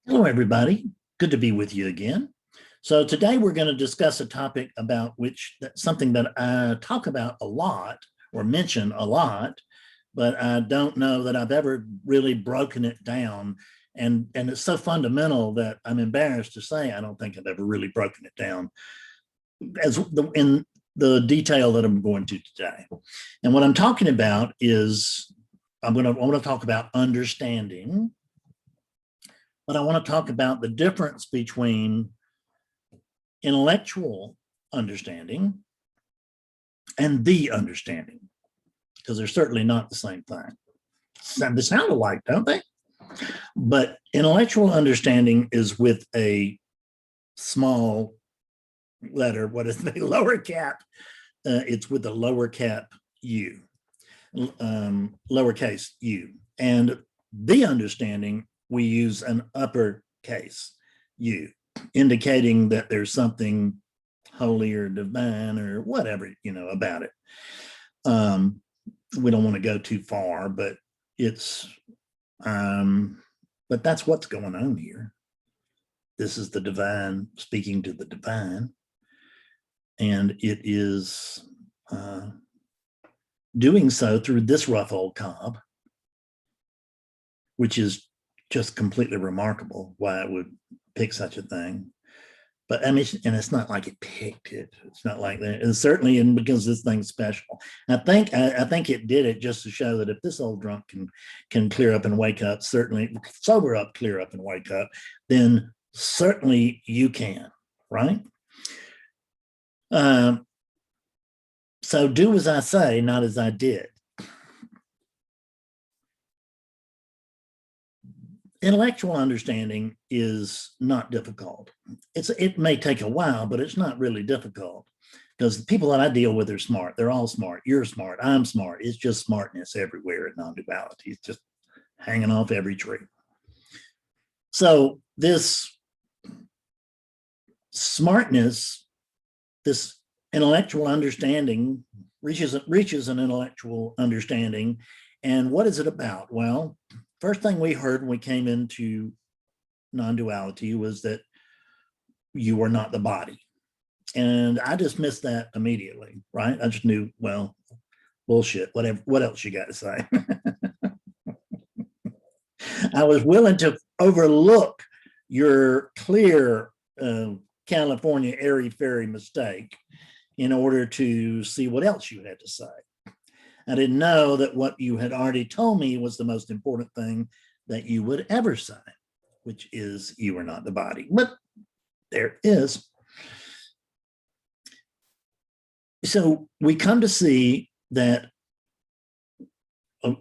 Hello, everybody. Good to be with you again. So today we're going to discuss a topic about something that I talk about a lot or mention a lot, but I don't know that I've ever really broken it down. And it's so fundamental that I'm embarrassed to say I don't think I've ever really broken it down in the detail that I'm going to today. And what I'm talking about is I want to talk about understanding. But I want to talk about the difference between intellectual understanding and the understanding, because they're certainly not the same thing. They sound alike, don't they? But intellectual understanding is with a small letter. What is the lower cap? It's with a lower cap u, lowercase u. And the understanding, we use an uppercase u, indicating that there's something holy or divine or whatever, about it. We don't want to go too far, but but that's what's going on here. This is the divine speaking to the divine, and it is doing so through this rough old cob, which is just completely remarkable why it would pick such a thing. But I mean, and it's not like it picked it. It's not like that. And certainly, because this thing's special. I think it did it just to show that if this old drunk can clear up and wake up, certainly sober up, clear up and wake up, then certainly you can, right? So do as I say, not as I did. Intellectual understanding is not difficult. It may take a while, but it's not really difficult, because the people that I deal with are smart. They're all smart. You're smart. I'm smart. It's just smartness everywhere at non-duality. It's just hanging off every tree. So this smartness, this intellectual understanding reaches an intellectual understanding. And what is it about? Well, first thing we heard when we came into non-duality was that you are not the body. And I dismissed that immediately, right? I just knew, well, bullshit, whatever, what else you got to say? I was willing to overlook your clear California airy-fairy mistake in order to see what else you had to say. I didn't know that what you had already told me was the most important thing that you would ever say, which is you are not the body. But there is. So we come to see that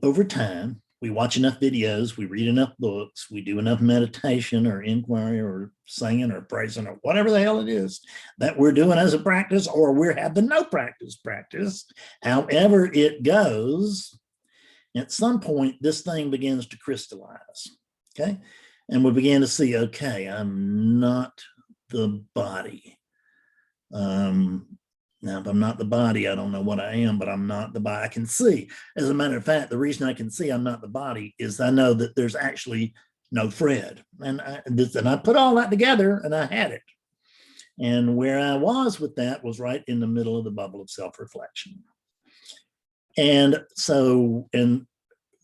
over time, we watch enough videos, we read enough books, we do enough meditation or inquiry or singing or praising or whatever the hell it is that we're doing as a practice, or we're having no practice, however it goes. At some point, this thing begins to crystallize, okay? And we begin to see, okay, I'm not the body. Now, if I'm not the body, I don't know what I am, but I'm not the body. I can see. As a matter of fact, the reason I can see I'm not the body is I know that there's actually no Fred. And I put all that together and I had it. And where I was with that was right in the middle of the bubble of self-reflection. And so, and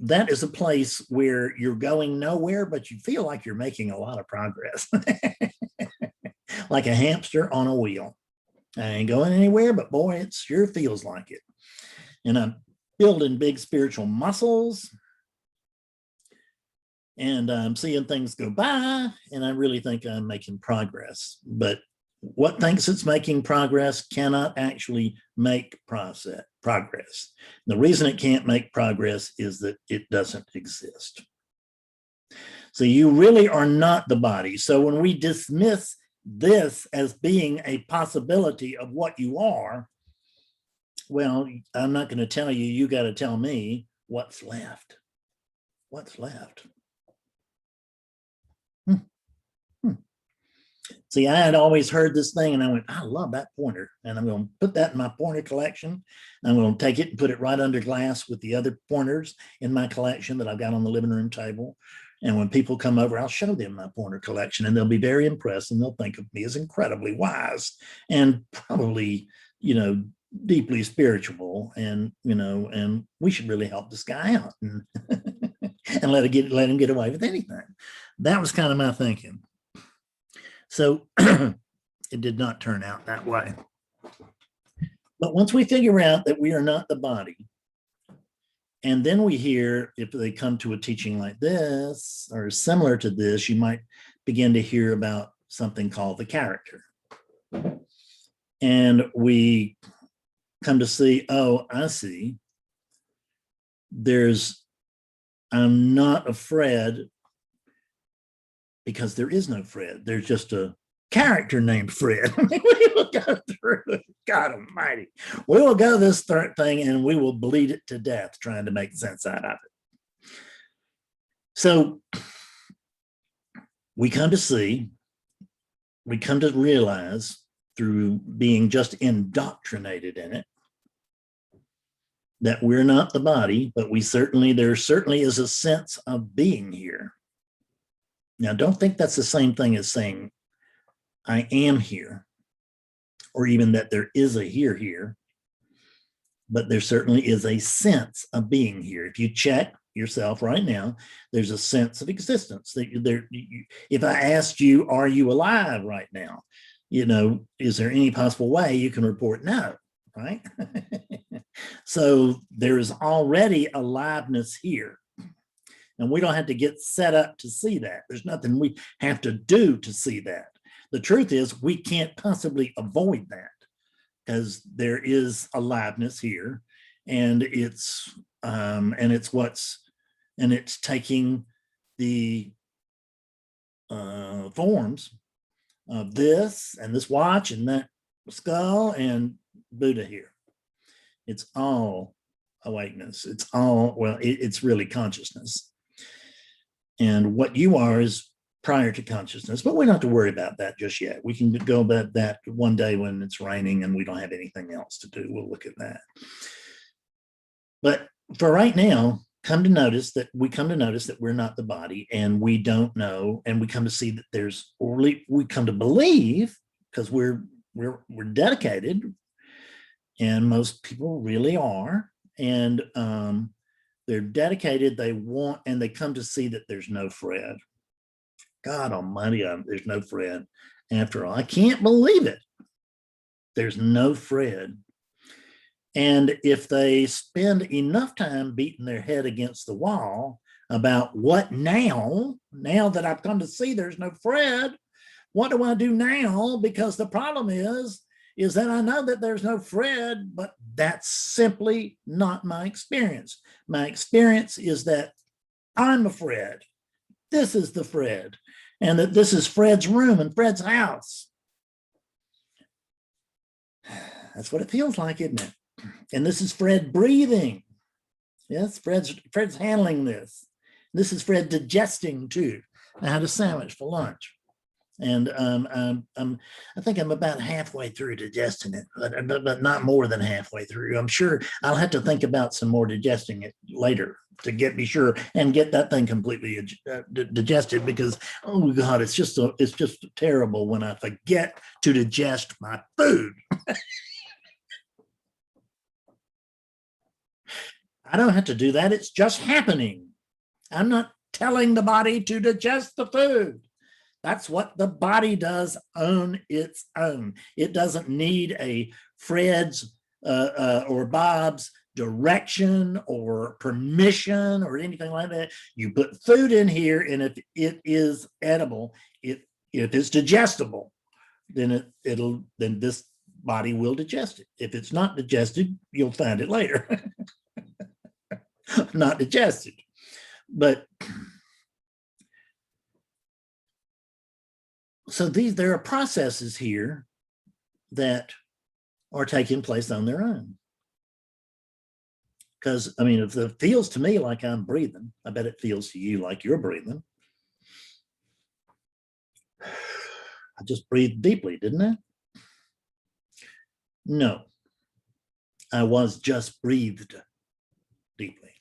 that is a place where you're going nowhere, but you feel like you're making a lot of progress. Like a hamster on a wheel. I ain't going anywhere, but boy, it sure feels like it. And I'm building big spiritual muscles. And I'm seeing things go by, and I really think I'm making progress. But what thinks it's making progress cannot actually make progress. The reason it can't make progress is that it doesn't exist. So you really are not the body. So when we dismiss this as being a possibility of what you are, well, I'm not going to tell you, you got to tell me what's left. What's left? See, I had always heard this thing and I went, I love that pointer. And I'm going to put that in my pointer collection. I'm going to take it and put it right under glass with the other pointers in my collection that I've got on the living room table. And when people come over, I'll show them my pointer collection, and they'll be very impressed, and they'll think of me as incredibly wise and probably, deeply spiritual. And, and we should really help this guy out and, and let him get away with anything. That was kind of my thinking. So it did not turn out that way. But once we figure out that we are not the body, and then we hear, if they come to a teaching like this or similar to this, you might begin to hear about something called the character. And we come to see, oh, I see. I'm not a Fred because there is no Fred. There's just a character named Fred. I mean, we will go through it. God almighty. We will go this third thing and we will bleed it to death trying to make sense out of it. So we come to realize through being just indoctrinated in it that we're not the body, but there certainly is a sense of being here. Now, don't think that's the same thing as saying I am here, or even that there is a here, but there certainly is a sense of being here. If you check yourself right now, there's a sense of existence. If I asked you, are you alive right now? Is there any possible way you can report no, right? So there is already aliveness here. And we don't have to get set up to see that. There's nothing we have to do to see that. The truth is we can't possibly avoid that because there is aliveness here, and it's taking the forms of this and this watch and that skull and Buddha here. It's all awakeness. It's really consciousness. And what you are is prior to consciousness, but we don't have to worry about that just yet. We can go about that one day when it's raining and we don't have anything else to do. We'll look at that. But for right now, we come to notice that we're not the body, and we don't know, and we come to see that we come to believe, because we're dedicated, and most people really are, and they're dedicated, and they come to see that there's no Fred. God almighty, there's no Fred. After all, I can't believe it. There's no Fred. And if they spend enough time beating their head against the wall about what now that I've come to see there's no Fred, what do I do now? Because the problem is that I know that there's no Fred, but that's simply not my experience. My experience is that I'm a Fred. This is the Fred. And that this is Fred's room and Fred's house. That's what it feels like, isn't it? And this is Fred breathing. Yes, Fred's handling this. This is Fred digesting too. I had a sandwich for lunch. And I think I'm about halfway through digesting it, but not more than halfway through. I'm sure I'll have to think about some more digesting it later to be sure and get that thing completely digested, because, oh God, it's just terrible when I forget to digest my food. I don't have to do that. It's just happening. I'm not telling the body to digest the food. That's what the body does on its own. It doesn't need a Fred's or Bob's direction or permission or anything like that. You put food in here, and if it is edible, if it's digestible, then then this body will digest it. If it's not digested, you'll find it later. Not digested. But so there are processes here that are taking place on their own. Because, I mean, if it feels to me like I'm breathing, I bet it feels to you like you're breathing. I just breathed deeply, didn't I? No, I was just breathed deeply.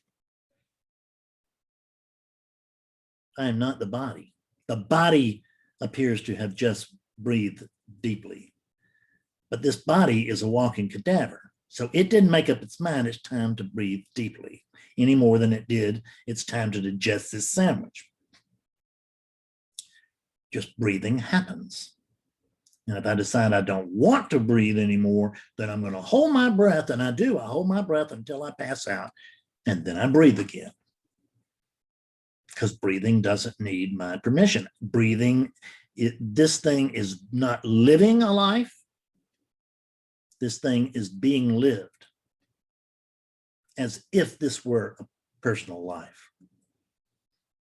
I am not the body. The body appears to have just breathed deeply. But this body is a walking cadaver. So it didn't make up its mind it's time to breathe deeply any more than it did it's time to digest this sandwich. Just breathing happens. And if I decide I don't want to breathe anymore, then I'm going to hold my breath, and I do. I hold my breath until I pass out, and then I breathe again. Because breathing doesn't need my permission. Breathing, this thing is not living a life. This thing is being lived as if this were a personal life.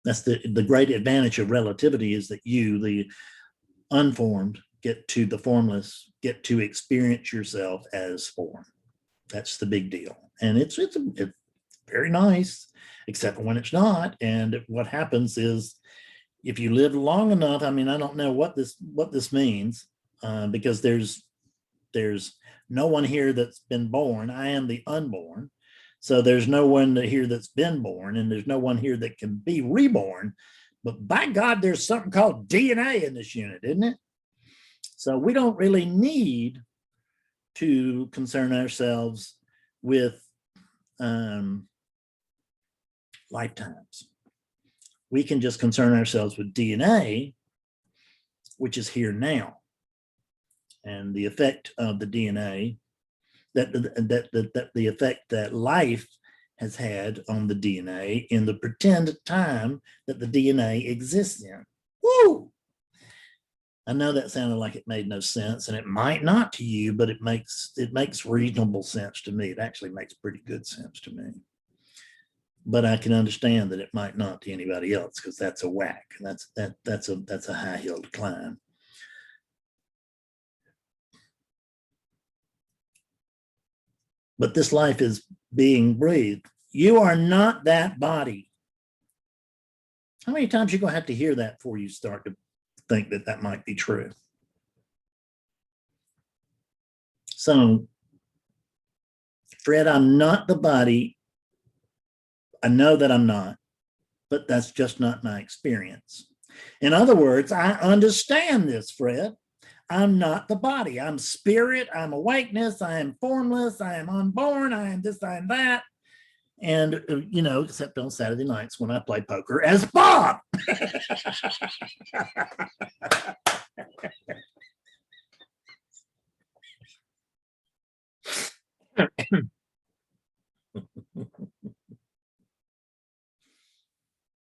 That's the great advantage of relativity, is that you, the unformed, get to the formless, get to experience yourself as form. That's the big deal. And it's very nice, except when it's not. And what happens is, if you live long enough, I mean, I don't know what this means, because there's no one here that's been born. I am the unborn. So there's no one here that's been born, and there's no one here that can be reborn. But by God, there's something called DNA in this unit, isn't it? So we don't really need to concern ourselves with lifetimes. We can just concern ourselves with DNA, which is here now. And the effect of the DNA, the effect that life has had on the DNA in the pretend time that the DNA exists in. Woo! I know that sounded like it made no sense, and it might not to you, but it makes reasonable sense to me. It actually makes pretty good sense to me. But I can understand that it might not to anybody else, because that's a whack. That's a high hill to climb. But this life is being breathed. You are not that body. How many times are you going to have to hear that before you start to think that that might be true? So, Fred, I'm not the body. I know that I'm not, but that's just not my experience. In other words, I understand this, Fred. I'm not the body. I'm spirit. I'm awakeness. I am formless. I am unborn. I am this, I am that. And, except on Saturday nights when I play poker as Bob.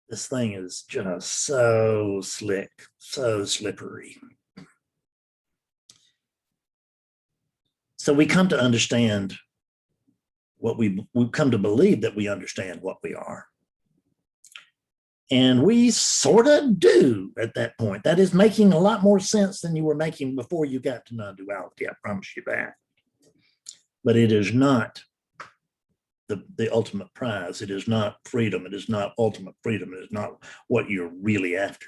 This thing is just so slick, so slippery. So we come to understand what we come to believe that we understand what we are. And we sort of do at that point. That is making a lot more sense than you were making before you got to non-duality. I promise you that. But it is not the ultimate prize. It is not freedom. It is not ultimate freedom. It is not what you're really after.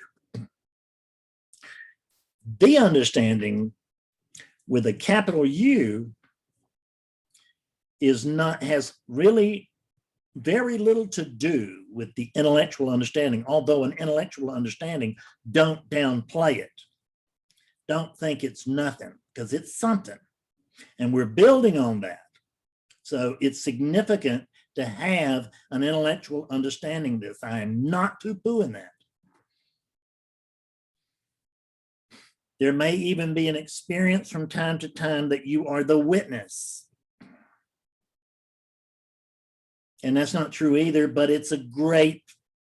The understanding with a capital U has really very little to do with the intellectual understanding, although an intellectual understanding, don't downplay it. Don't think it's nothing, because it's something. And we're building on that. So it's significant to have an intellectual understanding of this. I am not poo-pooing that. There may even be an experience from time to time that you are the witness. And that's not true either, but it's a great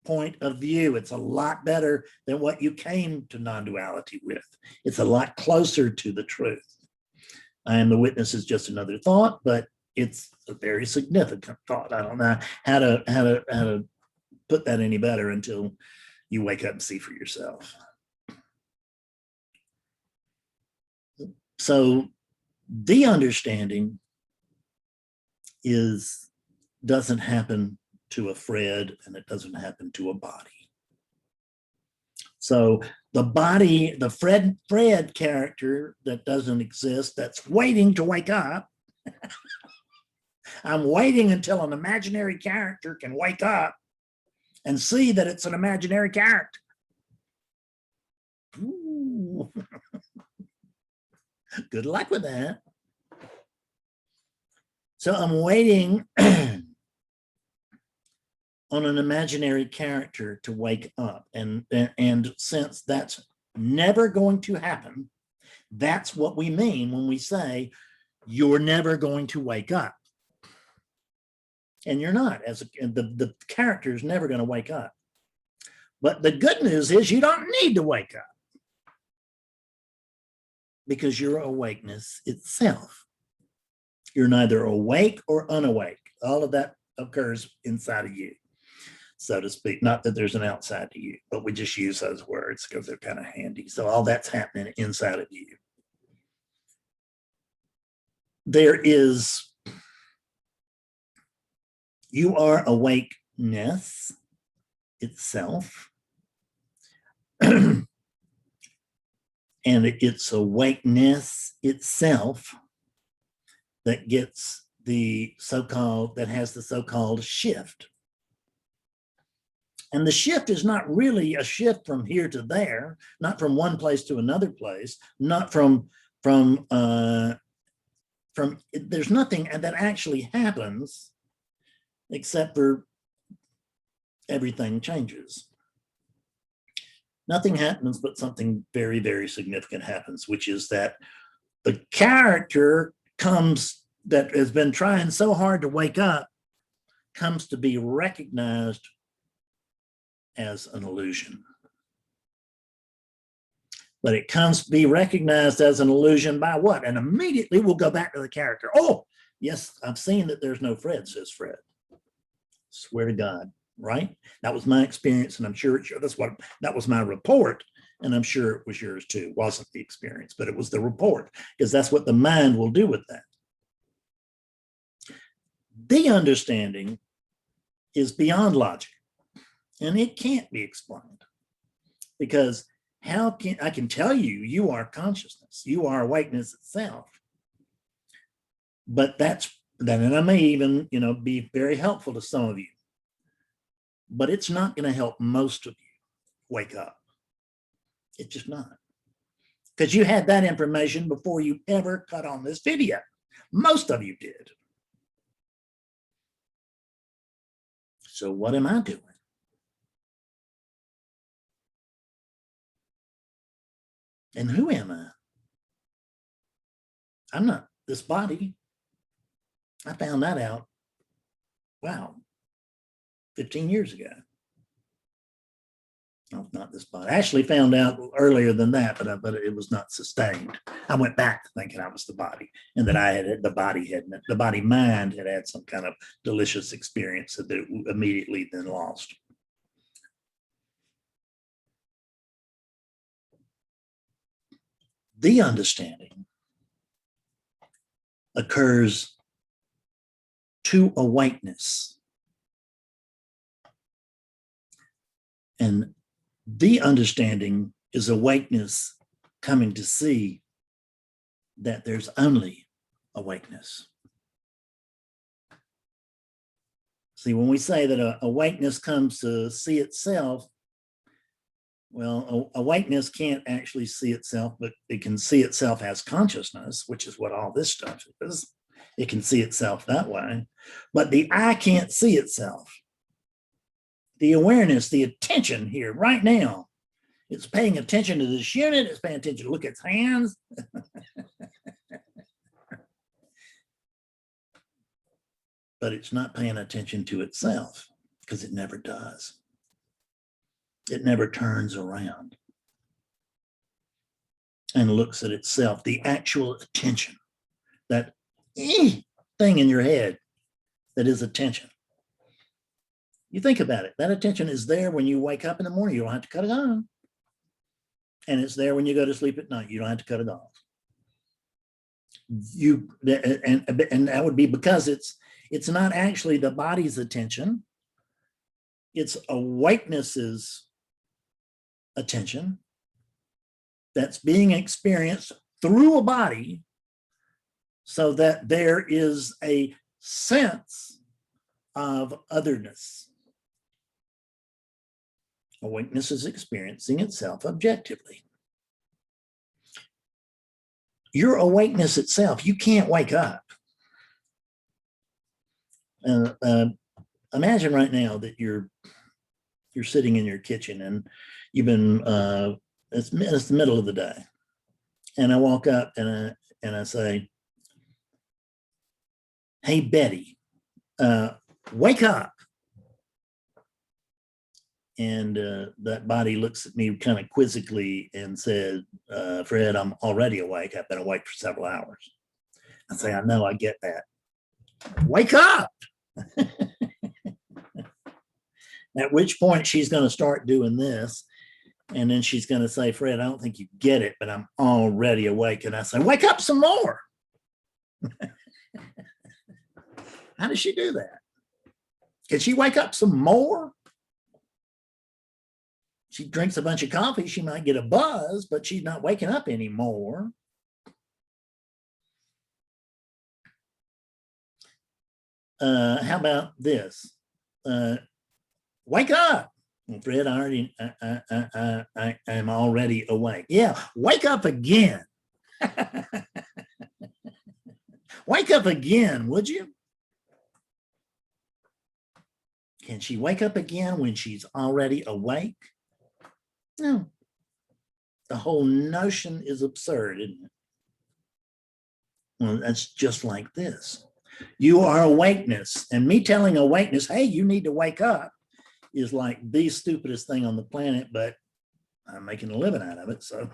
point of view. It's a lot better than what you came to non-duality with. It's a lot closer to the truth. I am the witness is just another thought, but it's a very significant thought. I don't know how to put that any better until you wake up and see for yourself. So the understanding doesn't happen to a Fred, and it doesn't happen to a body. So the body, the Fred character that doesn't exist, that's waiting to wake up. I'm waiting until an imaginary character can wake up and see that it's an imaginary character. Ooh. Good luck with that. So I'm waiting on an imaginary character to wake up. And since that's never going to happen, that's what we mean when we say you're never going to wake up. And you're not, the character is never going to wake up. But the good news is you don't need to wake up, because you're awakeness itself. You're neither awake or unawake. All of that occurs inside of you, so to speak. Not that there's an outside to you, but we just use those words because they're kind of handy. So all that's happening inside of you. You are awakeness itself. And it's awakeness itself that gets the has the so-called shift. And the shift is not really a shift from here to there, not from one place to another place, not there's nothing that actually happens except for everything changes. Nothing happens, but something very, very significant happens, which is that the character that has been trying so hard to wake up comes to be recognized as an illusion. But it comes to be recognized as an illusion by what? And immediately we'll go back to the character. Oh, yes, I've seen that there's no Fred, says Fred. Swear to God, right? That was my experience, and I'm sure that was my report, and I'm sure it was yours too. It wasn't the experience, but it was the report, because that's what the mind will do with that. The understanding is beyond logic, and it can't be explained, because I can tell you are consciousness, you are awakeness itself, but that I may even be very helpful to some of you, but it's not going to help most of you wake up. It's just not, because you had that information before you ever cut on this video. Most of you did. So what am I doing? And who am I? I'm not this body. I found that out, wow, 15 years ago. No, not this body. I actually found out earlier than that, but it was not sustained. I went back to thinking I was the body, and that the body mind had some kind of delicious experience that it immediately then lost. The understanding occurs to awakeness. And the understanding is awakeness coming to see that there's only awakeness. See, when we say that awakeness comes to see itself, well, awakeness can't actually see itself, but it can see itself as consciousness, which is what all this stuff is. It can see itself that way, but the eye can't see itself. The awareness, the attention here right now, it's paying attention to this unit, it's paying attention to look at its hands. But it's not paying attention to itself, because it never does. It never turns around and looks at itself. The actual attention, that thing in your head that is attention. You think about it, that attention is there when you wake up in the morning, you don't have to cut it on. And it's there when you go to sleep at night, you don't have to cut it off. And that would be because it's not actually the body's attention, it's awakeness's attention that's being experienced through a body, so that there is a sense of otherness. Awakeness is experiencing itself objectively. your awakeness itself, you can't wake up. Imagine right now that you're sitting in your kitchen and you've been it's the middle of the day, and I walk up and I say, "Hey Betty, wake up." And that body looks at me kind of quizzically and said, "Fred, I'm already awake. I've been awake for several hours." I say, "I know, I get that. Wake up." At which point she's going to start doing this. And then she's going to say, "Fred, I don't think you get it, but I'm already awake." And I say, "Wake up some more." How does she do that? Can she wake up some more? She drinks a bunch of coffee, she might get a buzz, but she's not waking up anymore. How about this? Wake up. Well, Fred, I am already awake. Yeah, wake up again. Wake up again, would you? Can she wake up again when she's already awake? No. The whole notion is absurd, isn't it? Well, that's just like this. You are awakeness, and me telling awakeness, "Hey, you need to wake up," is like the stupidest thing on the planet, but I'm making a living out of it, so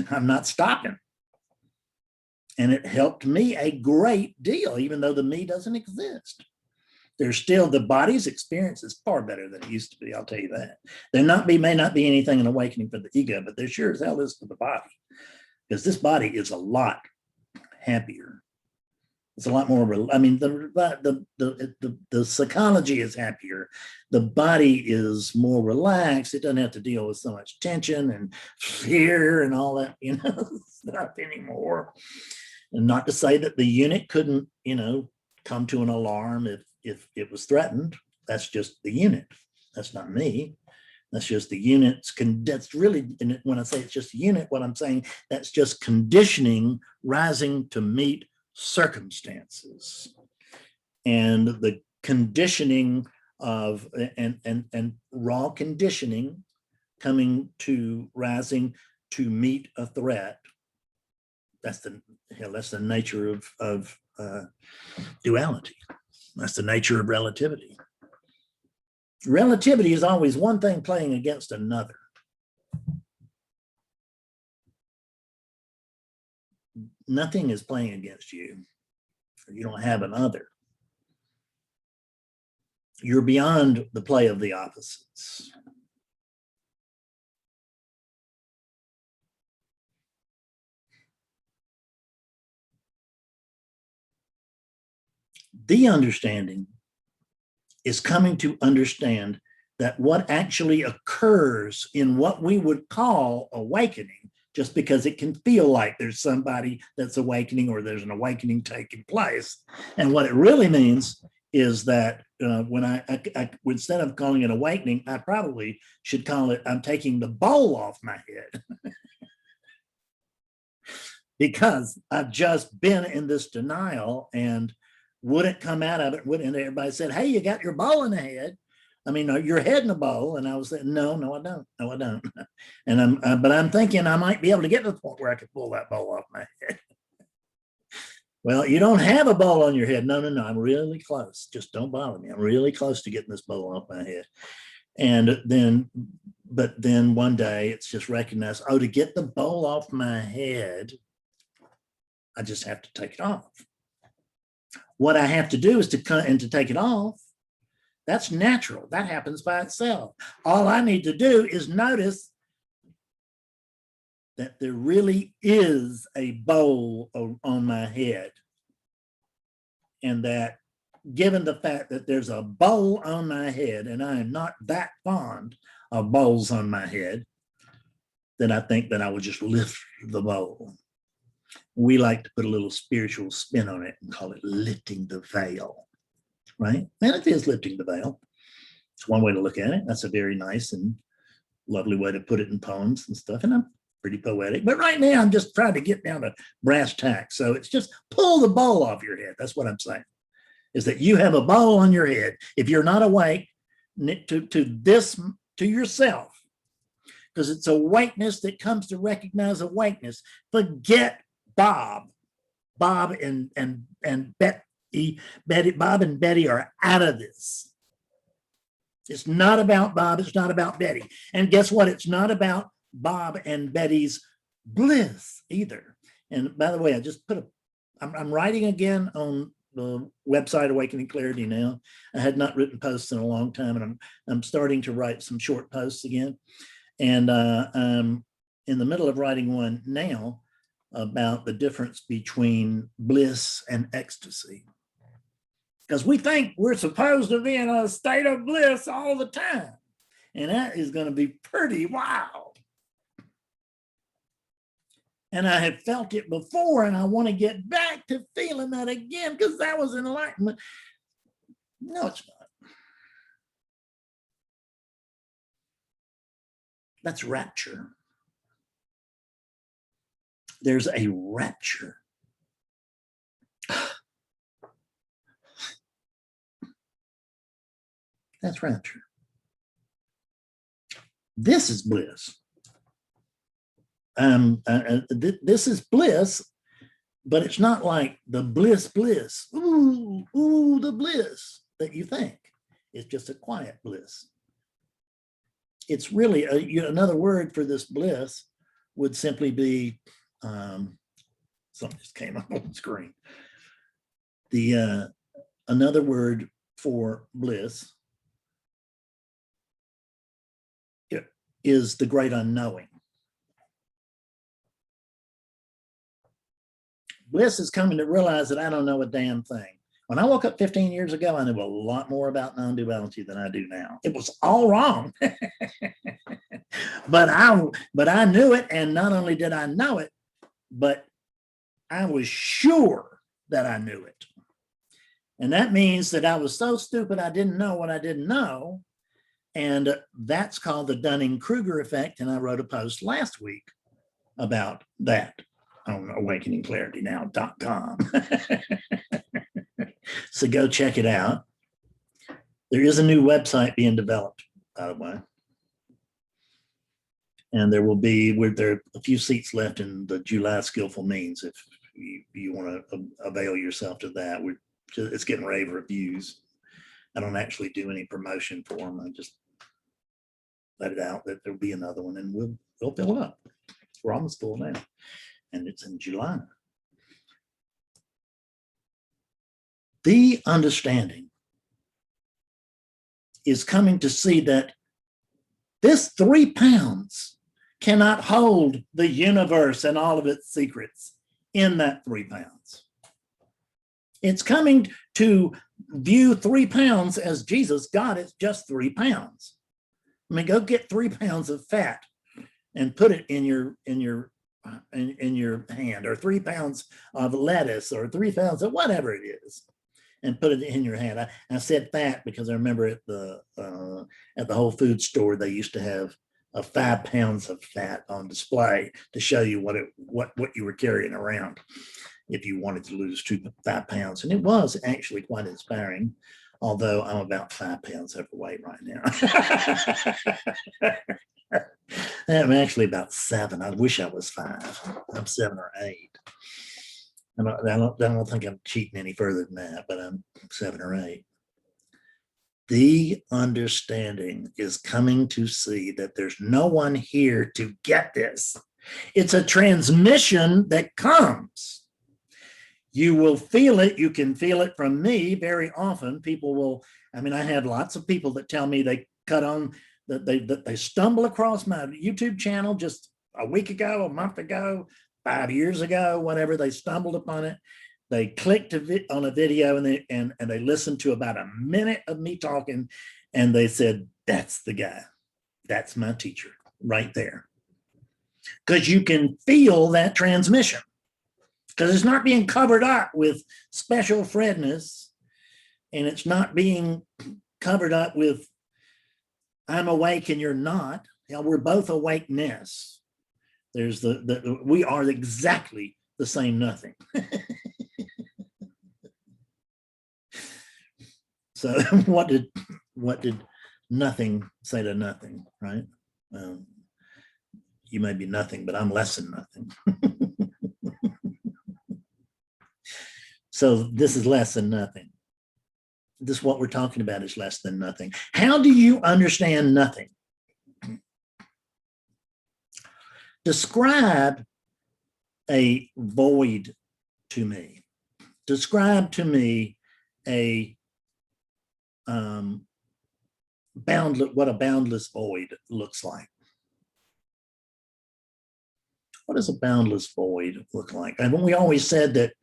I'm not stopping. And it helped me a great deal, even though the me doesn't exist. There's still, the body's experience is far better than it used to be, I'll tell you that. May not be anything an awakening for the ego, but there sure as hell is for the body, because this body is a lot happier. It's a lot more, I mean, the psychology is happier. The body is more relaxed. It doesn't have to deal with so much tension and fear and all that, stuff anymore. And not to say that the unit couldn't, come to an alarm if it was threatened. That's just the unit. That's not me. That's just the unit's, that's really, when I say it's just a unit, what I'm saying, that's just conditioning rising to meet circumstances. And the conditioning of, and raw conditioning coming to rising to meet a threat. That's the nature of duality. That's the nature of relativity. Relativity is always one thing playing against another. Nothing is playing against you. You don't have an other. You're beyond the play of the opposites. The understanding is coming to understand that what actually occurs in what we would call awakening, just because it can feel like there's somebody that's awakening or there's an awakening taking place. And what it really means is that when I instead of calling it awakening, I probably should call it, I'm taking the bowl off my head. Because I've just been in this denial and wouldn't come out of it. And everybody said, "Hey, you got your bowl in the head. I mean, your head in a bowl." And I was saying, no, I don't. No, I don't. And but I'm thinking I might be able to get to the point where I could pull that bowl off my head. Well, you don't have a bowl on your head. No, I'm really close. Just don't bother me. I'm really close to getting this bowl off my head. And but then one day it's just recognized, to get the bowl off my head, I just have to take it off. What I have to do is to cut and to take it off. That's natural. That happens by itself. All I need to do is notice that there really is a bowl on my head. And that given the fact that there's a bowl on my head, and I am not that fond of bowls on my head, then I think that I would just lift the bowl. We like to put a little spiritual spin on it and call it lifting the veil, right? And it is lifting the veil. It's one way to look at it. That's a very nice and lovely way to put it in poems and stuff. And pretty poetic. But right now, I'm just trying to get down to brass tacks. So it's just pull the bowl off your head. That's what I'm saying, is that you have a bowl on your head. If you're not awake to yourself, because it's awakeness that comes to recognize awakeness. Forget Bob. Bob and Betty, Bob and Betty are out of this. It's not about Bob. It's not about Betty. And guess what? It's not about Bob and Betty's bliss either. And by the way, I just I'm writing again on the website Awakening Clarity now. I had not written posts in a long time, and I'm starting to write some short posts again. And I'm in the middle of writing one now about the difference between bliss and ecstasy. Because we think we're supposed to be in a state of bliss all the time. And that is going to be pretty wild. And I have felt it before, and I want to get back to feeling that again, because that was enlightenment. No, it's not. That's rapture. There's a rapture. That's rapture. This is bliss. This is bliss, but it's not like the bliss. Ooh, the bliss that you think. It's just a quiet bliss. It's really another word for this bliss would simply be something just came up on the screen. Another word for bliss is the great unknowing. Bliss is coming to realize that I don't know a damn thing. When I woke up 15 years ago, I knew a lot more about non-duality than I do now. It was all wrong. but I knew it, and not only did I know it, but I was sure that I knew it. And that means that I was so stupid I didn't know what I didn't know. And that's called the Dunning-Kruger effect. And I wrote a post last week about that on awakeningclaritynow.com. So go check it out. There is a new website being developed, by the way. And there are a few seats left in the July Skillful Means if you want to avail yourself to that. It's getting rave reviews. I don't actually do any promotion for them. I just let it out that there'll be another one, and we'll fill it up. We're almost full now, and it's in July. The understanding is coming to see that this 3 pounds cannot hold the universe and all of its secrets in that 3 pounds. It's coming to view 3 pounds as Jesus. God, it's just 3 pounds. I mean, go get 3 pounds of fat and put it in your hand, or 3 pounds of lettuce, or 3 pounds of whatever it is, and put it in your hand. I said fat because I remember at the Whole Foods store, they used to have 5 pounds of fat on display to show you what you were carrying around if you wanted to lose 5 pounds. And it was actually quite inspiring, although I'm about 5 pounds overweight right now. I'm actually about 7. I wish I was 5. I'm 7 or 8. I don't think I'm cheating any further than that, but I'm 7 or 8. The understanding is coming to see that there's no one here to get this. It's a transmission that comes. You will feel it. You can feel it from me very often. People will, I have lots of people that tell me they cut on, that they stumble across my YouTube channel just a week ago, a month ago, 5 years ago, whatever. They stumbled upon it. They clicked on a video and they listened to about a minute of me talking, and they said, that's the guy. That's my teacher right there. Because you can feel that transmission. Because it's not being covered up with special Fredness, and it's not being covered up with I'm awake and you're not. We're both awakeness. There's we are exactly the same nothing. So what did nothing say to nothing, right? You may be nothing, but I'm less than nothing. So this is less than nothing. This is what we're talking about, is less than nothing. How do you understand nothing? Describe a void to me. Describe to me a what a boundless void looks like. What does a boundless void look like? And we always said that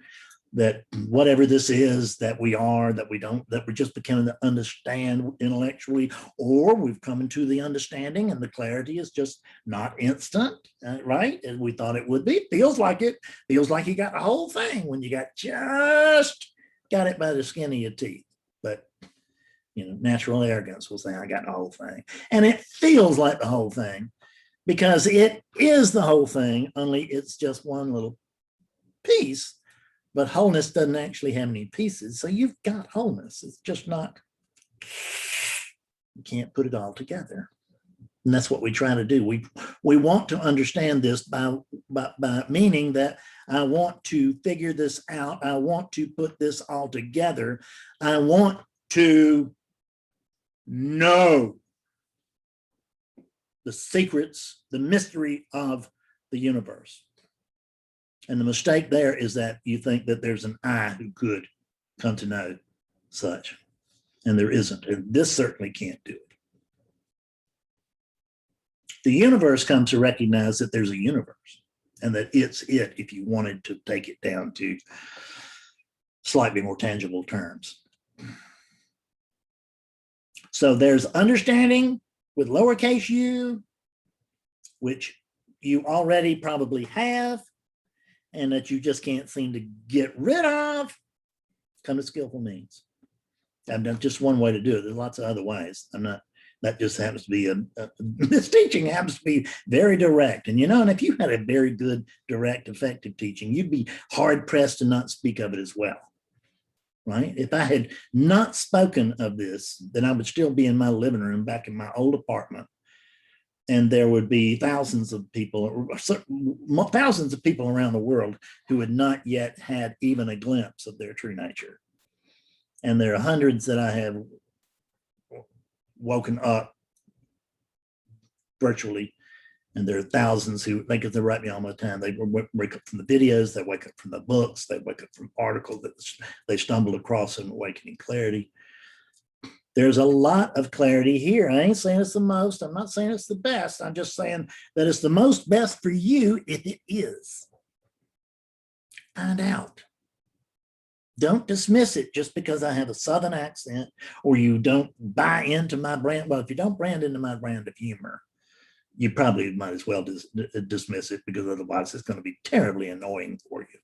whatever this is that we are, that we're just beginning to understand intellectually, or we've come into the understanding and the clarity is just not instant, right? And we thought it would be. Feels like it. Feels like you got the whole thing when you just got it by the skin of your teeth. But natural arrogance will say, I got the whole thing. And it feels like the whole thing because it is the whole thing, only it's just one little piece. But wholeness doesn't actually have any pieces. So you've got wholeness. It's just not, you can't put it all together. And that's what we try to do. We want to understand this by meaning that I want to figure this out. I want to put this all together. I want to know the secrets, the mystery of the universe. And the mistake there is that you think that there's an I who could come to know such, and there isn't. And this certainly can't do it. The universe comes to recognize that there's a universe and that it's it, if you wanted to take it down to slightly more tangible terms. So there's understanding with lowercase u, which you already probably have, and that you just can't seem to get rid of. Come to skillful means. I've done just one way to do it. There's lots of other ways. That just happens to be this teaching happens to be very direct. And and if you had a very good, direct, effective teaching, you'd be hard pressed to not speak of it as well. Right? If I had not spoken of this, then I would still be in my living room back in my old apartment. And there would be thousands of people around the world who had not yet had even a glimpse of their true nature. And there are hundreds that I have woken up virtually. And there are thousands who they write me all the time. They wake up from the videos, they wake up from the books, they wake up from articles that they stumbled across in Awakening Clarity. There's a lot of clarity here. I ain't saying it's the most. I'm not saying it's the best. I'm just saying that it's the most best for you if it is. Find out. Don't dismiss it just because I have a Southern accent or you don't buy into my brand. Well, if you don't brand into my brand of humor, you probably might as well dismiss it, because otherwise it's going to be terribly annoying for you.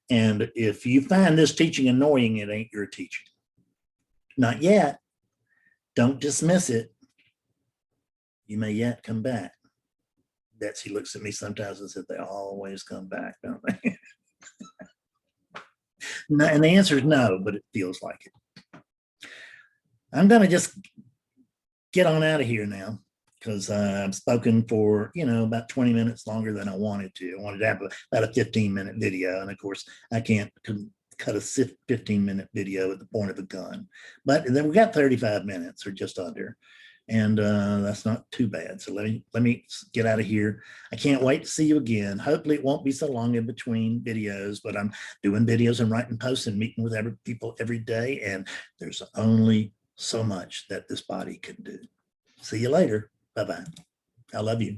And if you find this teaching annoying, it ain't your teaching. Not yet. Don't dismiss it. You may yet come back. Betsy looks at me sometimes and says, they always come back, don't they? No, and the answer is no, but it feels like it. I'm going to just get on out of here now, because I've spoken for, about 20 minutes longer than I wanted to. I wanted to have about a 15-minute video. And of course, I can't cut a 15-minute video at the point of a gun. But then we got 35 minutes or just under. And that's not too bad. So let me get out of here. I can't wait to see you again. Hopefully it won't be so long in between videos, but I'm doing videos and writing posts and meeting with people every day. And there's only so much that this body can do. See you later. Bye-bye. I love you.